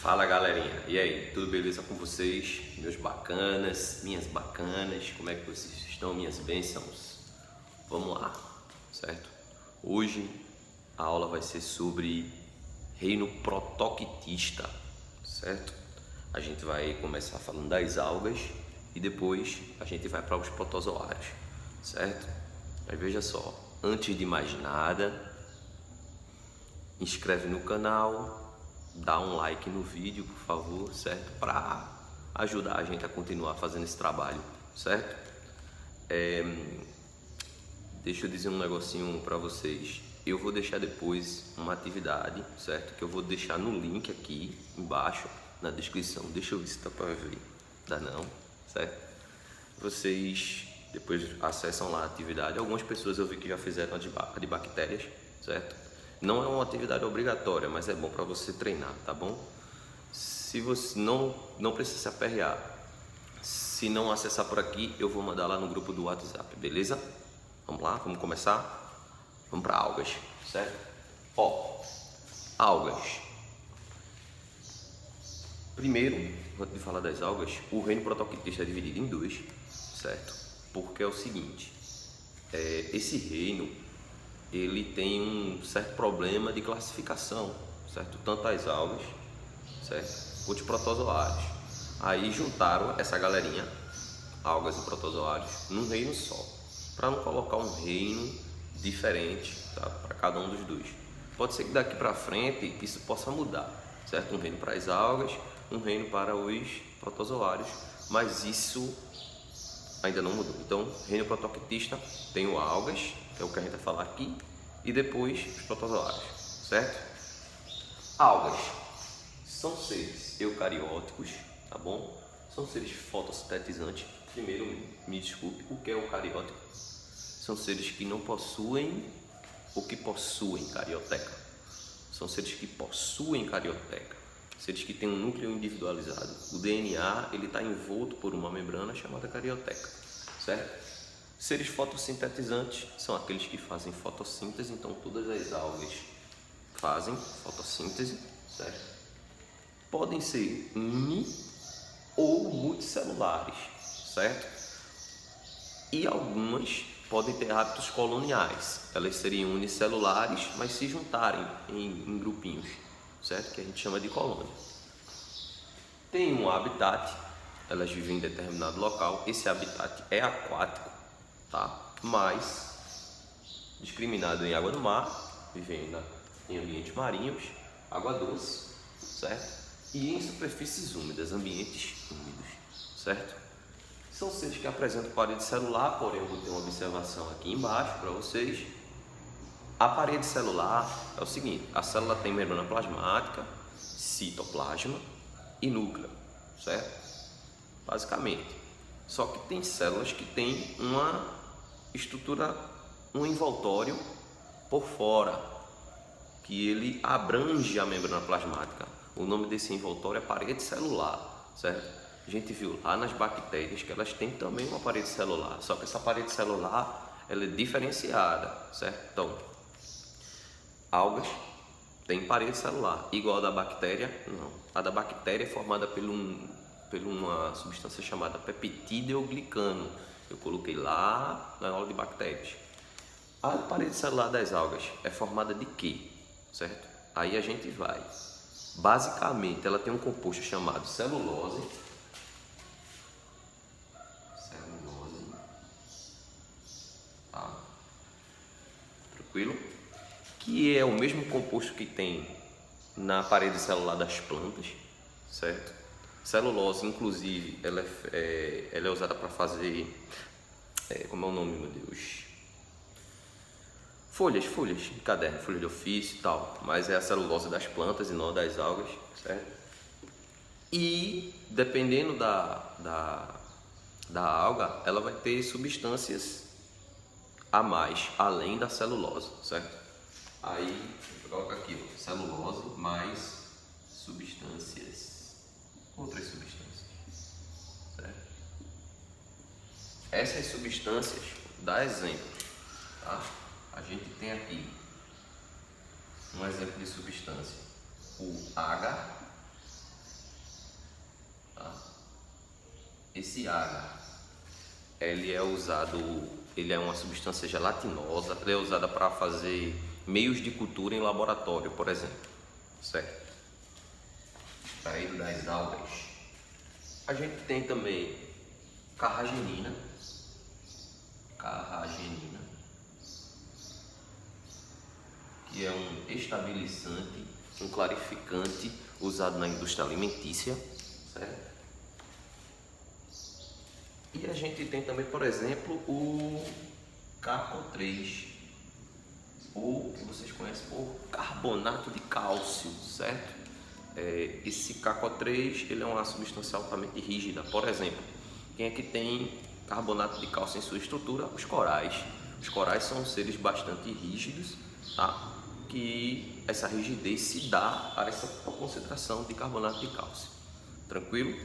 Fala galerinha, e aí, tudo beleza com vocês? Meus bacanas, minhas bacanas, como é que vocês estão, minhas bênçãos? Vamos lá, certo? Hoje a aula vai ser sobre reino protoctista, certo? A gente vai começar falando das algas e depois a gente vai para os protozoários, certo? Mas veja só, antes de mais nada, inscreve no canal, dá um like no vídeo, por favor, certo? Para ajudar a gente a continuar fazendo esse trabalho, certo? Deixa eu dizer um negocinho para vocês. Eu vou deixar depois uma atividade, certo? Que eu vou deixar no link aqui embaixo, na descrição. Deixa eu ver se dá para ver. Dá não, certo? Vocês depois acessam lá a atividade. Algumas pessoas eu vi que já fizeram a de bactérias, certo? Não é uma atividade obrigatória, mas é bom para você treinar, tá bom? Se você não precisa se aperrear. Se não acessar por aqui, eu vou mandar lá no grupo do WhatsApp, beleza? Vamos lá, vamos começar? Vamos para algas, certo? Ó, algas. Primeiro, antes de falar das algas, o reino protoctista é dividido em dois, certo? Porque é o seguinte, esse reino ele tem um certo problema de classificação, certo? Tanto as algas, certo? Quanto os protozoários. Aí juntaram essa galerinha, algas e protozoários, num reino só, para não colocar um reino diferente, tá? Para cada um dos dois. Pode ser que daqui para frente isso possa mudar, certo? Um reino para as algas, um reino para os protozoários, mas isso ainda não mudou. Então, reino protoctista tem o algas, que é o que a gente vai falar aqui, e depois os protozoários, certo? Algas são seres eucarióticos, tá bom? São seres fotossintetizantes. Primeiro, me desculpe, o que é eucariótico? São seres que não possuem ou que possuem carioteca. São seres que possuem carioteca, seres que têm um núcleo individualizado. O DNA ele está envolto por uma membrana chamada carioteca, certo? Seres fotossintetizantes são aqueles que fazem fotossíntese, então todas as algas fazem fotossíntese, certo? Podem ser uni ou multicelulares, certo? E algumas podem ter hábitos coloniais, elas seriam unicelulares, mas se juntarem em grupinhos, certo? Que a gente chama de colônia. Tem um habitat, elas vivem em determinado local, esse habitat é aquático, tá? Mas discriminado em água do mar, vivem em ambientes marinhos, água doce, certo? E em superfícies úmidas, ambientes úmidos, certo? São seres que apresentam parede celular, porém eu vou ter uma observação aqui embaixo para vocês. A parede celular é o seguinte, a célula tem membrana plasmática, citoplasma e núcleo, certo? Basicamente. Só que tem células que têm uma estrutura, um envoltório por fora, que ele abrange a membrana plasmática. O nome desse envoltório é parede celular, certo? A gente viu lá nas bactérias que elas têm também uma parede celular, só que essa parede celular ela é diferenciada, certo? Então, algas tem parede celular, igual a da bactéria, não. A da bactéria é formada por uma substância chamada peptidoglicano. Eu coloquei lá na aula de bactérias. A parede celular das algas é formada de quê? Certo? Aí a gente vai. Basicamente, ela tem um composto chamado celulose. Celulose. Tá? Tranquilo? Que é o mesmo composto que tem na parede celular das plantas, certo? Celulose, inclusive, ela é usada para fazer, como é o nome, meu Deus? Folhas de caderno, folha de ofício e tal, mas é a celulose das plantas e não das algas, certo? E dependendo da alga, ela vai ter substâncias a mais, além da celulose, certo? Aí, coloca aqui, ó, celulose mais substâncias, outras substâncias, certo? Essas substâncias, dá exemplo, tá? A gente tem aqui um exemplo de substância, o H, Tá? Esse agar, ele é uma substância gelatinosa, ele é usada para fazer meios de cultura em laboratório, por exemplo, certo? Extraído das algas. A gente tem também carragenina, que é um estabilizante, um clarificante usado na indústria alimentícia, certo? E a gente tem também, por exemplo, o Carco3, ou que vocês conhecem por carbonato de cálcio, certo? Esse KCO3 ele é uma substância altamente rígida. Por exemplo, quem é que tem carbonato de cálcio em sua estrutura? Os corais. Os corais são seres bastante rígidos, tá? Que essa rigidez se dá para essa concentração de carbonato de cálcio. Tranquilo?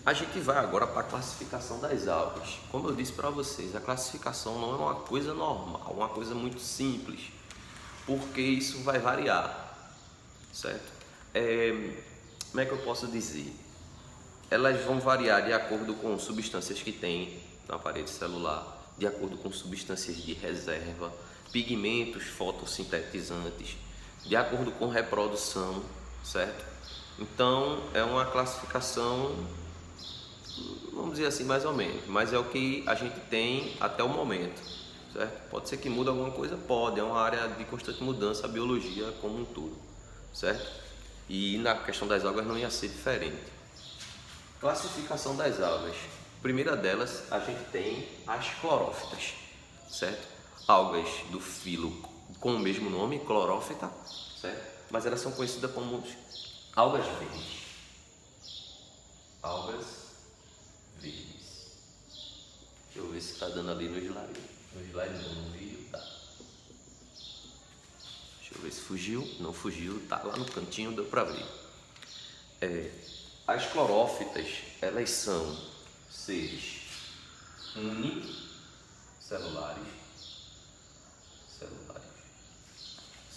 A gente vai agora para a classificação das algas. Como eu disse para vocês, a classificação não é uma coisa normal, uma coisa muito simples, porque isso vai variar, certo? Como é que eu posso dizer? Elas vão variar de acordo com substâncias que tem na parede celular, de acordo com substâncias de reserva, pigmentos fotossintetizantes, de acordo com reprodução, certo? Então é uma classificação, vamos dizer assim, mais ou menos, mas é o que a gente tem até o momento, certo? Pode ser que mude alguma coisa? Pode, é uma área de constante mudança, a biologia como um todo, certo? E na questão das algas não ia ser diferente. Classificação das algas. Primeira delas, a gente tem as clorófitas, certo? Algas do filo com o mesmo nome, clorófita, certo? Mas elas são conhecidas como algas verdes. Algas verdes. Deixa eu ver se está dando ali no slide. No slide não, no vídeo tá. Deixa eu ver se fugiu. Não fugiu, tá lá no cantinho, deu para ver. As clorófitas, elas são seres unicelulares,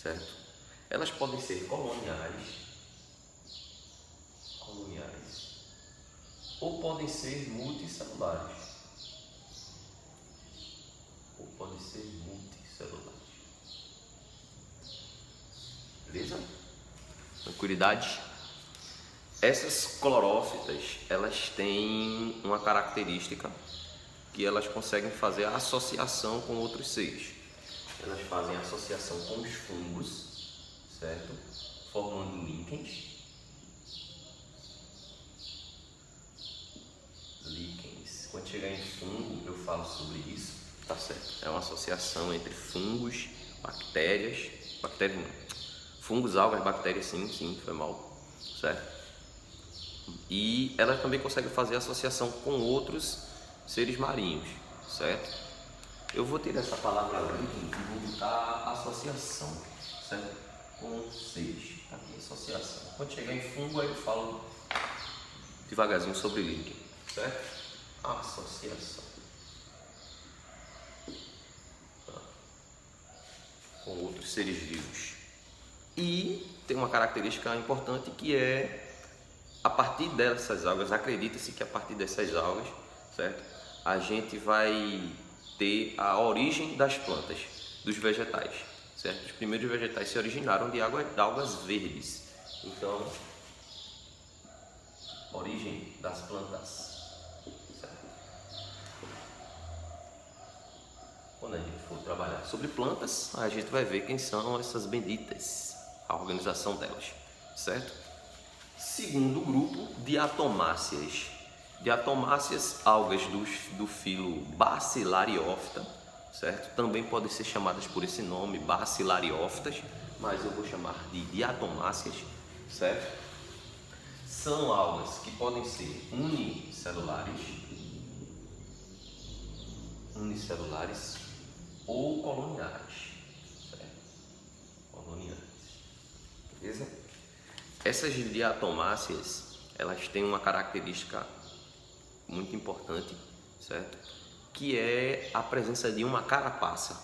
certo? Elas podem ser coloniais, ou podem ser multicelulares, beleza? Tranquilidade? Essas clorófitas, elas têm uma característica que elas conseguem fazer a associação com outros seres. Elas fazem associação com os fungos, certo? Formando líquens. Quando chegar em fungo, eu falo sobre isso, tá certo? É uma associação entre fungos, bactérias não. Fungos, algas, bactérias, sim, foi mal, certo? E ela também consegue fazer associação com outros seres marinhos, certo? Eu vou ter essa palavra líquen e vou botar associação, certo? Com seres, aqui associação. Quando chegar em fungo, aí eu falo devagarzinho sobre líquen, certo? Associação com outros seres vivos. E tem uma característica importante que é, a partir dessas algas, acredita-se que a partir dessas algas, certo? A gente vai ter a origem das plantas, dos vegetais, certo? Os primeiros vegetais se originaram de algas verdes. Então, origem das plantas. Quando a gente for trabalhar sobre plantas, a gente vai ver quem são essas benditas, a organização delas, certo? Segundo grupo, diatomáceas. Diatomáceas, algas do filo Bacillariophyta, certo? Também podem ser chamadas por esse nome, Bacillariophytas, mas eu vou chamar de diatomáceas, certo? São algas que podem ser unicelulares ou coloniais, certo? Beleza? Essas diatomáceas, elas têm uma característica muito importante, certo? Que é a presença de uma carapaça.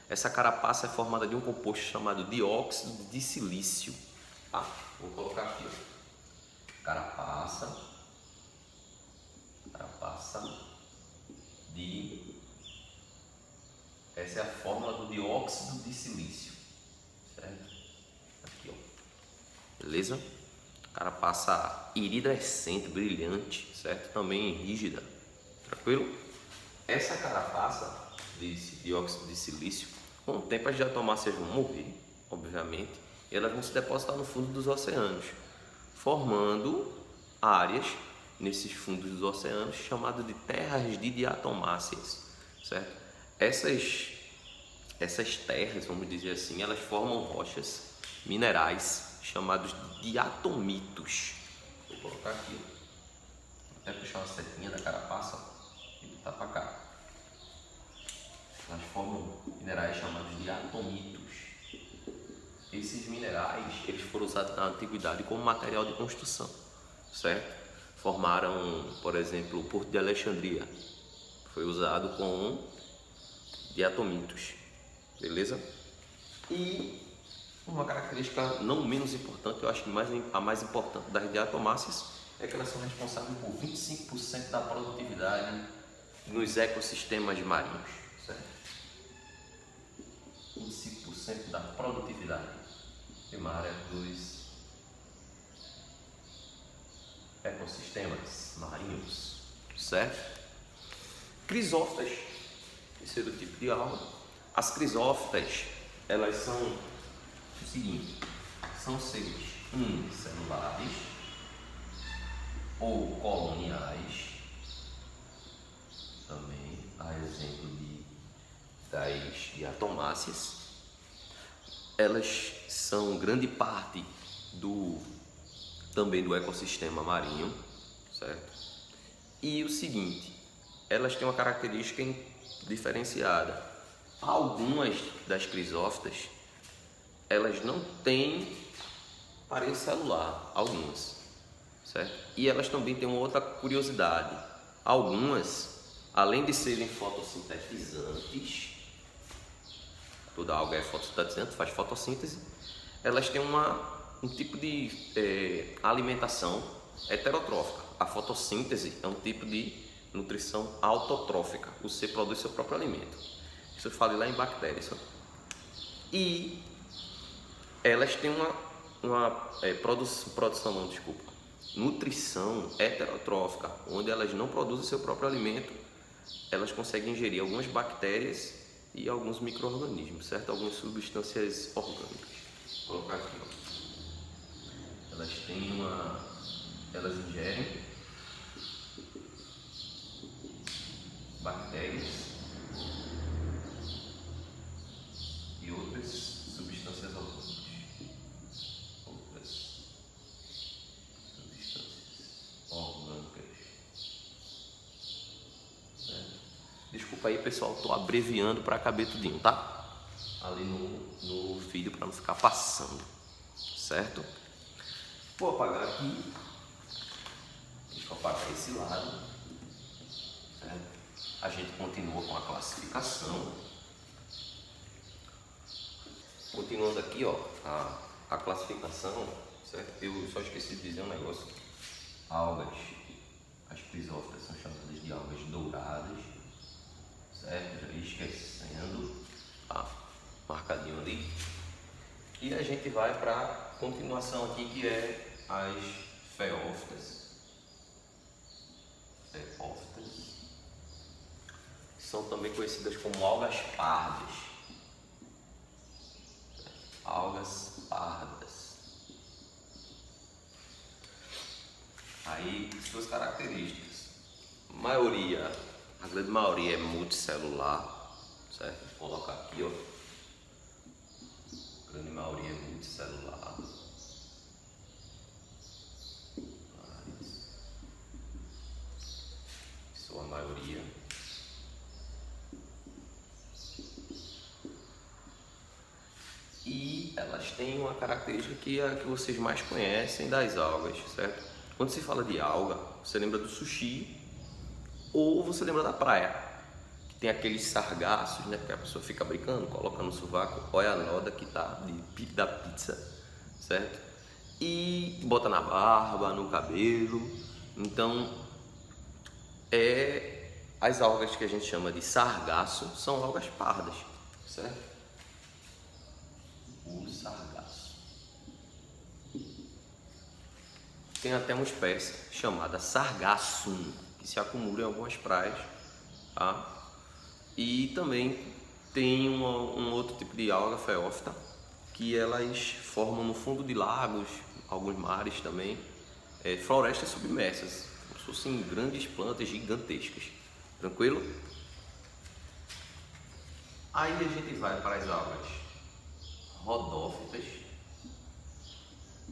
Essa carapaça é formada de um composto chamado dióxido de silício. Vou colocar aqui, ó. carapaça de... Essa é a fórmula do dióxido de silício, certo? Aqui, ó. Beleza? Carapaça iridescente, brilhante, certo? Também rígida, tranquilo? Essa carapaça de dióxido de silício, com o tempo as diatomáceas vão morrer, obviamente, e elas vão se depositar no fundo dos oceanos, formando áreas nesses fundos dos oceanos chamadas de terras de diatomáceas, certo? Essas terras, vamos dizer assim, elas formam rochas, minerais chamados de diatomitos. Vou colocar aqui, até puxar uma setinha da carapaça e botar para cá. Elas formam minerais chamados de diatomitos. Esses minerais, eles foram usados na antiguidade como material de construção, certo? Formaram, por exemplo, o Porto de Alexandria. Foi usado com diatomitos, beleza? E uma característica não menos importante, eu acho que a mais importante das diatomáceas é que elas são responsáveis por 25% da produtividade nos ecossistemas marinhos, certo? 25% da produtividade primária dos ecossistemas marinhos, certo? Crisófitas, terceiro tipo de alga. As crisófitas, elas são o seguinte, são seres unicelulares ou coloniais, também a exemplo das diatomáceas. Elas são grande parte também do ecossistema marinho, certo? E o seguinte, elas têm uma característica diferenciada. Algumas das crisófitas, elas não têm parede celular, algumas, certo? E elas também têm uma outra curiosidade. Algumas, além de serem fotossintetizantes, toda alga é fotossintetizante, faz fotossíntese, elas têm um tipo de alimentação heterotrófica. A fotossíntese é um tipo de nutrição autotrófica, você produz seu próprio alimento. Isso eu falei lá em bactérias. E elas têm nutrição heterotrófica, onde elas não produzem seu próprio alimento, elas conseguem ingerir algumas bactérias e alguns micro-organismos, certo? Algumas substâncias orgânicas. Vou colocar aqui, ó. Elas ingerem bactérias e outras substâncias orgânicas. Desculpa aí, pessoal, tô abreviando para caber tudinho, tá? Ali no vídeo para não ficar passando, certo? Vou apagar aqui. Deixa eu apagar esse lado. Certo? A gente continua com a classificação. Continuando aqui, ó, a classificação, certo? Eu só esqueci de dizer um negócio. Algas, as crisófitas são chamadas de algas douradas, certo? Já ia esquecendo, marcadinho ali. E a gente vai para a continuação aqui, que é as feófitas. São também conhecidas como algas pardas. Algas pardas. Aí, suas características. A grande maioria é multicelular, certo? Vou colocar aqui, ó. A grande maioria é multicelular. Sua maioria. E elas têm uma característica que é a que vocês mais conhecem das algas, certo? Quando se fala de alga, você lembra do sushi ou você lembra da praia, que tem aqueles sargaços, né? Que a pessoa fica brincando, coloca no sovaco, olha a noda que tá da pizza, certo? e bota na barba, no cabelo. Então, as algas que a gente chama de sargaço são algas pardas, certo? O sargaço. Tem até uma espécie chamada sargassum, que se acumula em algumas praias, tá? E também tem um outro tipo de alga feófita, que elas formam no fundo de lagos, alguns mares também, florestas submersas, como se fossem grandes plantas gigantescas. Tranquilo? Aí a gente vai para as algas rodófitas,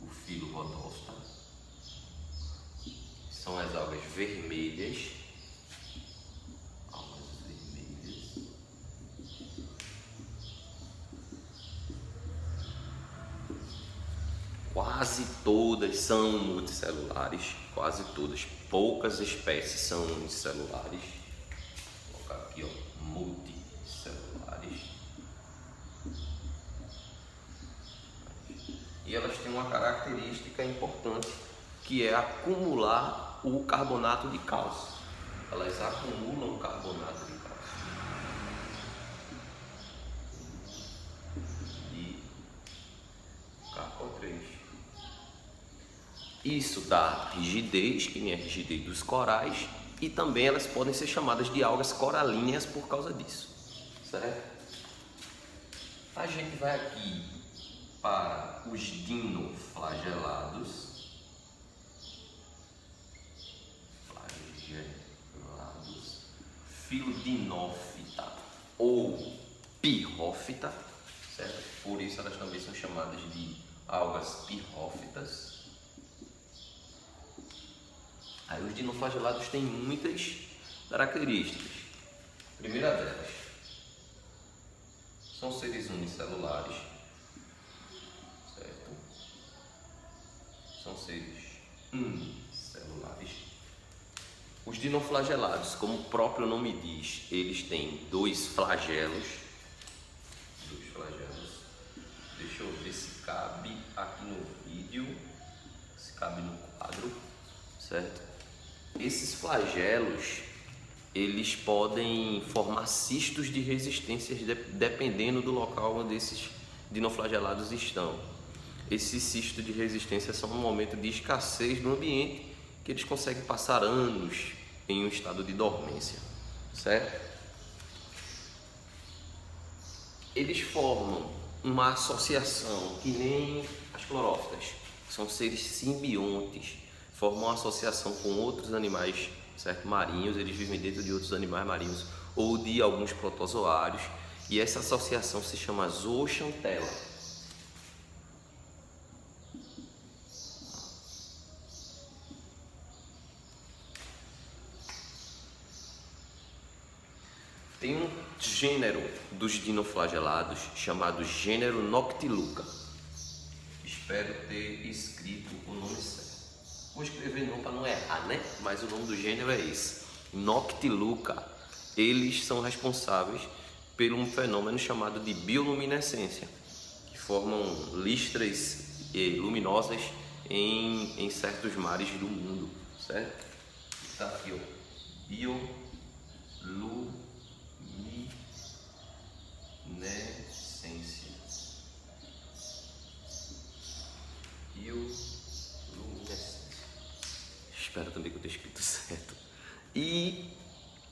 o filo rodófita, são as algas vermelhas, quase todas são multicelulares, quase todas, poucas espécies são unicelulares. Vou colocar aqui, ó, multicelulares. E elas têm uma característica importante, que é acumular o carbonato de cálcio. Elas acumulam carbonato de cálcio. Isso dá rigidez, que nem a rigidez dos corais, e também elas podem ser chamadas de algas coralíneas por causa disso, certo? A gente vai aqui para os dinoflagelados. Filodinófita ou pirrófita, certo? Por isso elas também são chamadas de algas pirrófitas. Aí os dinoflagelados têm muitas características. A primeira delas, são seres unicelulares, certo? São seres unicelulares. Os dinoflagelados, como o próprio nome diz, eles têm dois flagelos. Deixa eu ver se cabe aqui no vídeo, se cabe no quadro, certo? Esses flagelos, eles podem formar cistos de resistência dependendo do local onde esses dinoflagelados estão. Esses cistos de resistência são um momento de escassez no ambiente, que eles conseguem passar anos em um estado de dormência, certo? Eles formam uma associação que nem as clorófitas, são seres simbiontes, formam uma associação com outros animais, certo? Marinhos, eles vivem dentro de outros animais marinhos ou de alguns protozoários, e essa associação se chama zooxantela. Tem um gênero dos dinoflagelados chamado gênero Noctiluca. Espero ter escrito o nome certo. Vou escrever não para não errar, né? Mas o nome do gênero é esse, Noctiluca. Eles são responsáveis por um fenômeno chamado de bioluminescência, que formam listras luminosas em certos mares do mundo, certo? Está aqui, ó, bioluminescência. Espero também que eu tenha escrito certo. E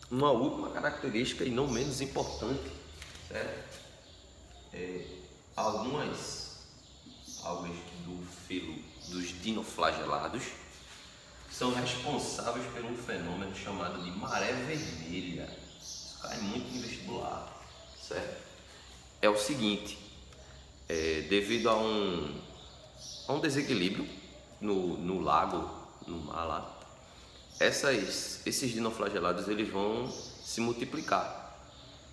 uma última característica, e não menos importante, certo? Algumas algas do filo dos dinoflagelados são responsáveis por um fenômeno chamado de maré vermelha. Isso cai muito em vestibular, certo? É o seguinte, devido a um desequilíbrio no lago, no mar lá, esses dinoflagelados eles vão se multiplicar,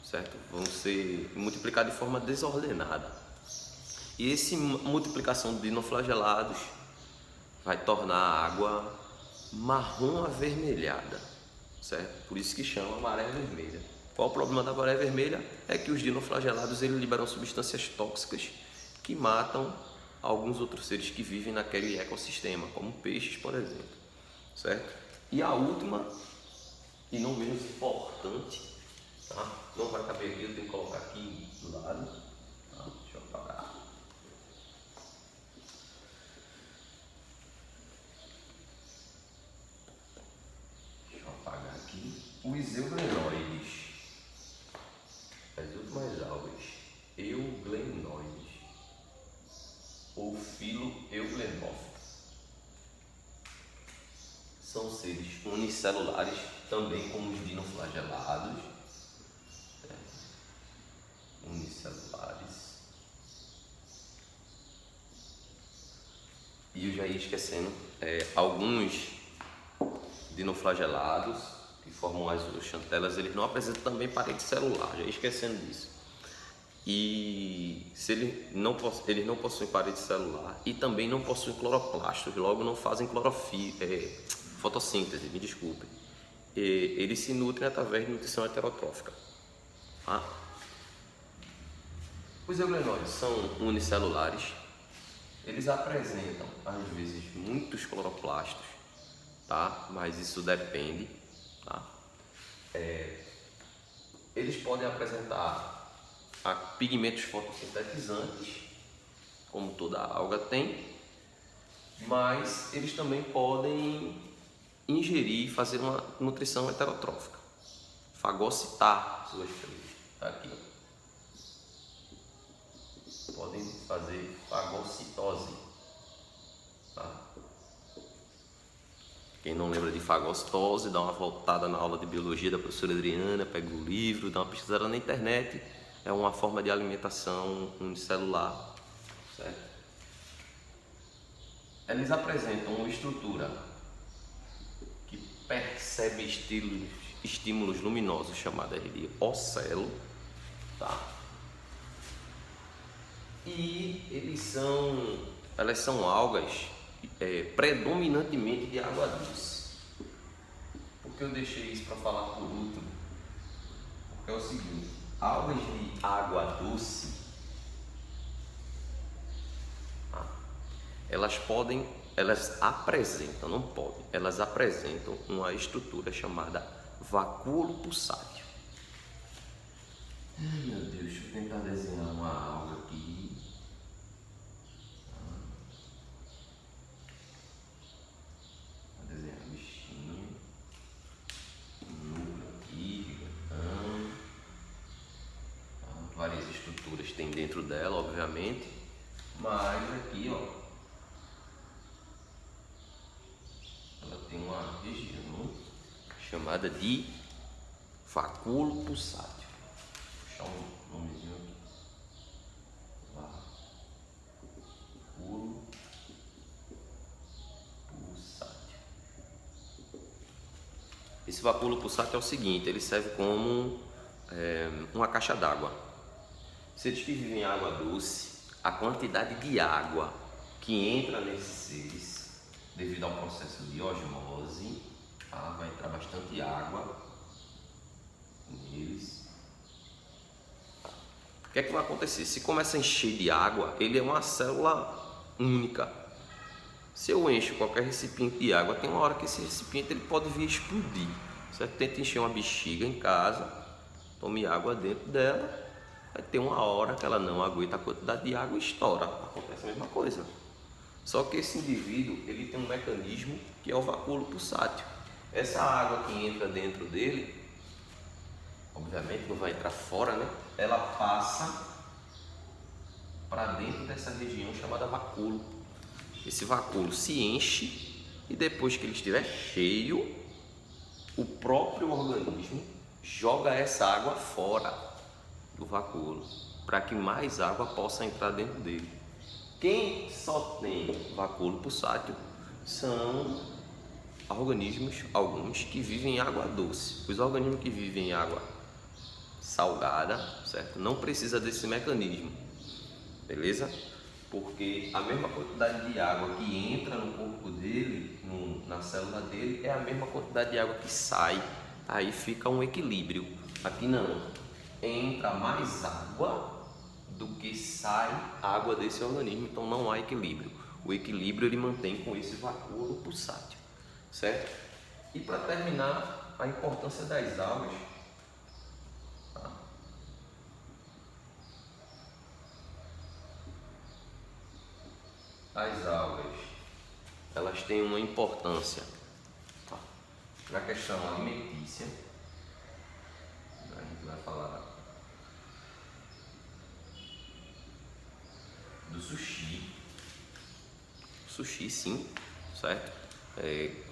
certo? Vão se multiplicar de forma desordenada. E essa multiplicação de dinoflagelados vai tornar a água marrom avermelhada, certo? Por isso que chama maré vermelha. Qual o problema da maré vermelha? É que os dinoflagelados eles liberam substâncias tóxicas que matam alguns outros seres que vivem naquele ecossistema, como peixes, por exemplo, certo? E a última, e não menos importante, tá? Não vai caber aqui, eu tenho que colocar aqui do lado, tá? Deixa eu apagar. Deixa eu apagar aqui. Os euglenoides, as últimas algas, euglenoides, ou filoeuglenófitos, são seres unicelulares, também como os dinoflagelados, unicelulares. E eu já ia esquecendo alguns dinoflagelados que formam as zooxantelas, eles não apresentam também parede celular, já ia esquecendo disso. E se eles não possuem parede celular e também não possuem cloroplastos, logo não fazem fotossíntese, me desculpem. Eles se nutrem através de nutrição heterotrófica. Tá? Os euglenoides são unicelulares, eles apresentam às vezes muitos cloroplastos, tá? Mas isso depende, tá? Eles podem apresentar pigmentos fotossintetizantes, como toda alga tem, mas eles também podem ingerir e fazer uma nutrição heterotrófica, fagocitar suas presas. Tá aqui, ó. Podem fazer fagocitose, tá? Quem não lembra de fagocitose, dá uma voltada na aula de biologia da professora Adriana, pega o livro, dá uma pesquisada na internet. É uma forma de alimentação unicelular, certo? Eles apresentam uma estrutura que percebe estímulos luminosos, chamada de ocelo, tá? E elas são algas predominantemente de água doce. Por que eu deixei isso para falar por último? Porque é o seguinte, algas de água doce, elas apresentam uma estrutura chamada vacúolo pulsátil. Ai meu Deus, deixa eu tentar desenhar uma alga aqui. Vou desenhar um bichinho, um núcleo aqui, várias estruturas tem dentro dela, obviamente, mas aqui, ó, ela tem uma região chamada de vacúolo pulsátil. Vou deixar um nomezinho aqui. Vacúolo pulsátil. Esse vacúolo pulsátil é o seguinte, ele serve como uma caixa d'água. Seres que vivem em água doce, a quantidade de água que entra nesses seres, devido ao processo de osmose, tá? Vai entrar bastante água neles. O que é que vai acontecer? Se começa a encher de água, ele é uma célula única. Se eu encho qualquer recipiente de água, tem uma hora que esse recipiente ele pode vir explodir. Você tenta encher uma bexiga em casa, tome água dentro dela, vai ter uma hora que ela não aguenta a quantidade de água e estoura. Acontece a mesma coisa. Só que esse indivíduo ele tem um mecanismo que é o vacúolo pulsátil. Essa água que entra dentro dele, obviamente não vai entrar fora, né? Ela passa para dentro dessa região chamada vacúolo. Esse vacúolo se enche e depois que ele estiver cheio, o próprio organismo joga essa água fora do vacúolo para que mais água possa entrar dentro dele. Quem só tem vacúolo pulsátil são organismos, alguns que vivem em água doce. Os organismos que vivem em água salgada, certo? Não precisa desse mecanismo, beleza? Porque a mesma quantidade de água que entra no corpo dele, na célula dele, é a mesma quantidade de água que sai. Aí fica um equilíbrio. Aqui não, entra mais água do que sai água desse organismo, então não há equilíbrio. O equilíbrio ele mantém com esse vacúolo pulsátil, certo? E para terminar, a importância das algas. Tá? As algas, elas têm uma importância, tá, na questão alimentícia. A gente vai falar do sushi. Sushi, sim, certo?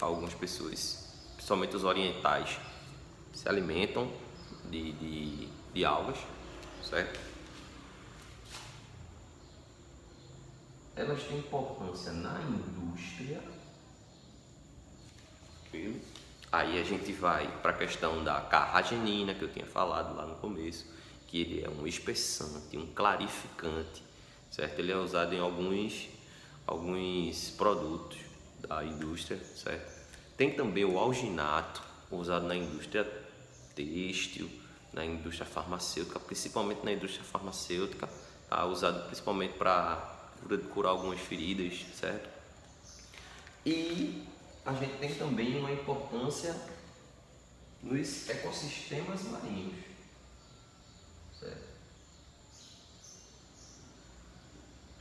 Algumas pessoas, principalmente os orientais, se alimentam de algas, certo? Elas têm importância na indústria. Aí a gente vai para a questão da carragenina, que eu tinha falado lá no começo, que ele é um espessante, um clarificante, certo? Ele é usado em alguns produtos da indústria, certo? Tem também o alginato, usado na indústria têxtil, na indústria farmacêutica, principalmente na indústria farmacêutica, tá? Usado principalmente para curar algumas feridas, certo? E a gente tem também uma importância nos ecossistemas marinhos, certo?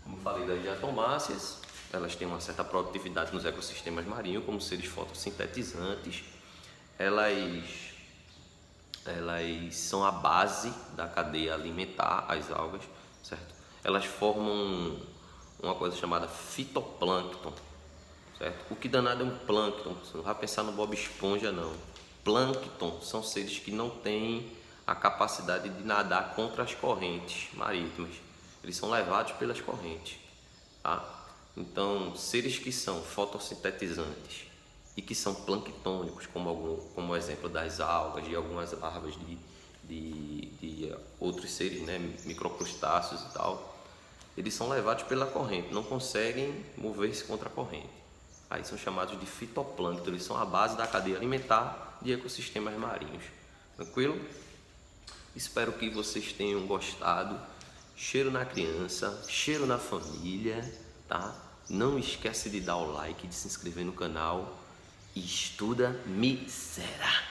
Como falei das diatomáceas, elas têm uma certa produtividade nos ecossistemas marinhos como seres fotossintetizantes. Elas são a base da cadeia alimentar, as algas, certo? Elas formam uma coisa chamada fitoplâncton, certo? O que danado é um plâncton? Você não vai pensar no Bob Esponja, não. Plâncton são seres que não têm a capacidade de nadar contra as correntes marítimas. Eles são levados pelas correntes, tá? Então, seres que são fotossintetizantes e que são planctônicos, como o exemplo das algas, de algumas larvas de outros seres, né, microcrustáceos e tal, eles são levados pela corrente, não conseguem mover-se contra a corrente. Aí são chamados de fitoplâncton, eles são a base da cadeia alimentar de ecossistemas marinhos. Tranquilo? Espero que vocês tenham gostado. Cheiro na criança, cheiro na família, tá? Não esquece de dar o like, de se inscrever no canal. E estuda miséria.